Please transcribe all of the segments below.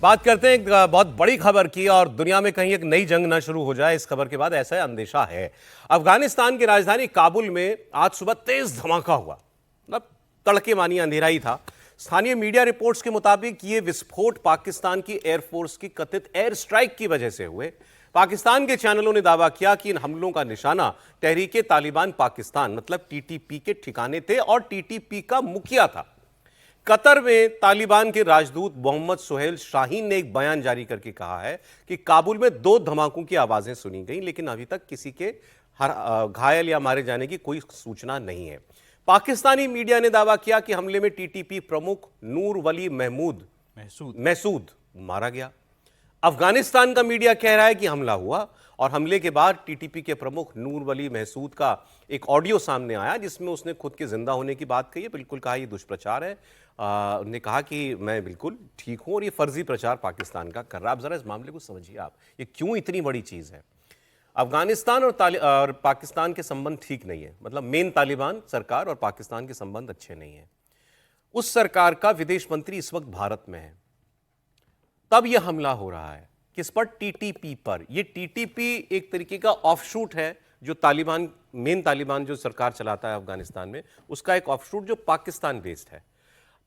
बात करते हैं एक बहुत बड़ी खबर की और दुनिया में कहीं एक नई जंग न शुरू हो जाए, इस खबर के बाद ऐसा अंदेशा है। अफगानिस्तान की राजधानी काबुल में आज सुबह तेज धमाका हुआ। मतलब तड़के मानी अंधेरा ही था। स्थानीय मीडिया रिपोर्ट्स के मुताबिक ये विस्फोट पाकिस्तान की एयरफोर्स की कथित एयर स्ट्राइक की वजह से हुए। पाकिस्तान के चैनलों ने दावा किया कि इन हमलों का निशाना तहरीके तालिबान पाकिस्तान मतलब टीटीपी के ठिकाने थे और टीटीपी का मुखिया था। कतर में तालिबान के राजदूत मोहम्मद सुहेल शाहीन ने एक बयान जारी करके कहा है कि काबुल में 2 धमाकों की आवाजें सुनी गई, लेकिन अभी तक किसी के घायल या मारे जाने की कोई सूचना नहीं है। पाकिस्तानी मीडिया ने दावा किया कि हमले में टीटीपी प्रमुख नूर वली महसूद मारा गया। अफगानिस्तान का मीडिया कह रहा है कि हमला हुआ और हमले के बाद टीटीपी के प्रमुख नूर वली महसूद का एक ऑडियो सामने आया जिसमें उसने खुद के जिंदा होने की बात कही है। बिल्कुल कहा, यह दुष्प्रचार है। उन्होंने कहा कि मैं बिल्कुल ठीक हूं और ये फर्जी प्रचार पाकिस्तान का कर रहा है। आप जरा इस मामले को समझिए, आप ये क्यों इतनी बड़ी चीज है। अफगानिस्तान और पाकिस्तान के संबंध ठीक नहीं है, मतलब मेन तालिबान सरकार और पाकिस्तान के संबंध अच्छे नहीं है। उस सरकार का विदेश मंत्री इस वक्त भारत में है, तब यह हमला हो रहा है किस पर? टीटीपी पर। यह टीटीपी एक तरीके का ऑफशूट है जो तालिबान, मेन तालिबान जो सरकार चलाता है अफगानिस्तान में, उसका एक ऑफशूट जो पाकिस्तान बेस्ड है।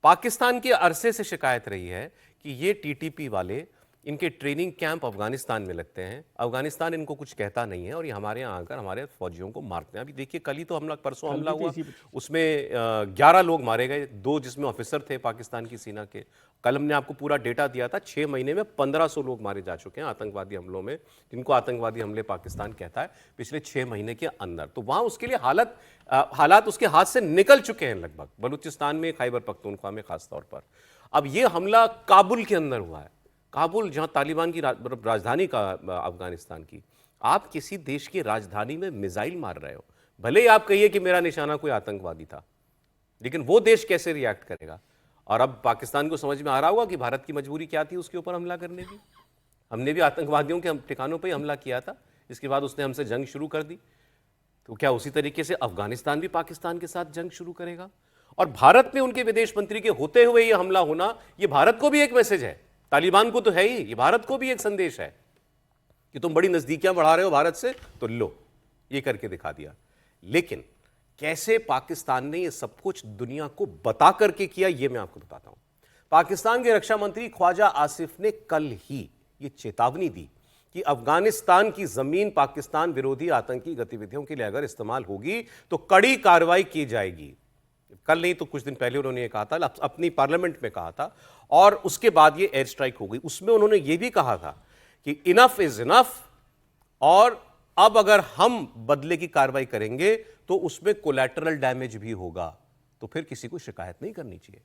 पाकिस्तान के अरसे से शिकायत रही है कि ये टीटीपी वाले, इनके ट्रेनिंग कैंप अफगानिस्तान में लगते हैं, अफगानिस्तान इनको कुछ कहता नहीं है और ये हमारे यहाँ आकर हमारे फौजियों को मारते हैं। अभी देखिए, कल ही तो परसों हमला हुआ, उसमें 11 लोग मारे गए, 2 जिसमें ऑफिसर थे पाकिस्तान की सेना के। कल हमने आपको पूरा डेटा दिया था, 6 महीने में 1500 लोग मारे जा चुके हैं आतंकवादी हमलों में, जिनको आतंकवादी हमले पाकिस्तान कहता है, पिछले 6 महीने के अंदर। तो वहाँ उसके लिए हालात उसके हाथ से निकल चुके हैं लगभग, बलूचिस्तान में, खैबर पख्तूनख्वा में खासतौर पर। अब ये हमला काबुल के अंदर हुआ है, काबुल जहां तालिबान की राजधानी का अफगानिस्तान की। आप किसी देश की राजधानी में मिसाइल मार रहे हो, भले ही आप कहिए कि मेरा निशाना कोई आतंकवादी था, लेकिन वो देश कैसे रिएक्ट करेगा? और अब पाकिस्तान को समझ में आ रहा होगा कि भारत की मजबूरी क्या थी उसके ऊपर हमला करने की। हमने भी आतंकवादियों के ठिकानों पर ही हमला किया था, इसके बाद उसने हमसे जंग शुरू कर दी। तो क्या उसी तरीके से अफगानिस्तान भी पाकिस्तान के साथ जंग शुरू करेगा? और भारत में उनके विदेश मंत्री के होते हुए यह हमला होना, यह भारत को भी एक मैसेज है, तालिबान को तो है ही, ये भारत को भी एक संदेश है कि तुम बड़ी नजदीकियां बढ़ा रहे हो भारत से, तो लो, ये करके दिखा दिया। लेकिन कैसे पाकिस्तान ने ये सब कुछ दुनिया को बता करके किया, ये मैं आपको बताता हूं। पाकिस्तान के रक्षा मंत्री ख्वाजा आसिफ ने कल ही ये चेतावनी दी कि अफगानिस्तान की जमीन पाकिस्तान विरोधी आतंकी गतिविधियों के लिए अगर इस्तेमाल होगी तो कड़ी कार्रवाई की जाएगी। कल नहीं तो कुछ दिन पहले उन्होंने ये कहा था, अपनी पार्लियामेंट में कहा था, और उसके बाद ये एयर स्ट्राइक हो गई। उसमें उन्होंने ये भी कहा था कि इनफ इज इनफ, और अब अगर हम बदले की कार्रवाई करेंगे तो उसमें कोलैटरल डैमेज भी होगा, तो फिर किसी को शिकायत नहीं करनी चाहिए।